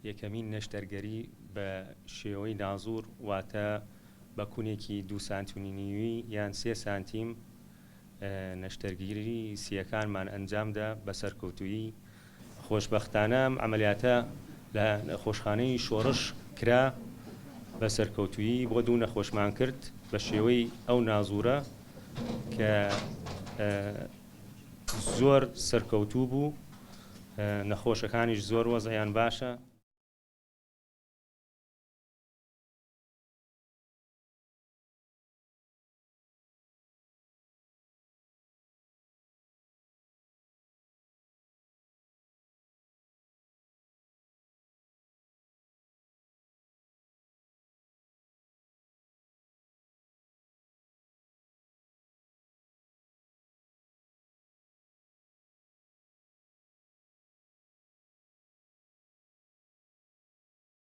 یەکەمین نەشتەرگەری بە شێوەی نازوور واتە بە کوونێکی 2 سانتیمی یان 3 سانتیم نەشتەرگیری سیەکانمان ئەنجامدا بە سەرکەوتووی. خۆشبەختانە ئەم عەمەلیاتە لە نەخۆشخانەی شۆڕش کرا بە سەرکەوتووی بۆ 2 نەخۆشمان کرد بە شێوەی ئەو نازوورە کە زۆر سەرکەوتوو بوو، نەخۆشەکانیش زۆر وەزعیان باشە.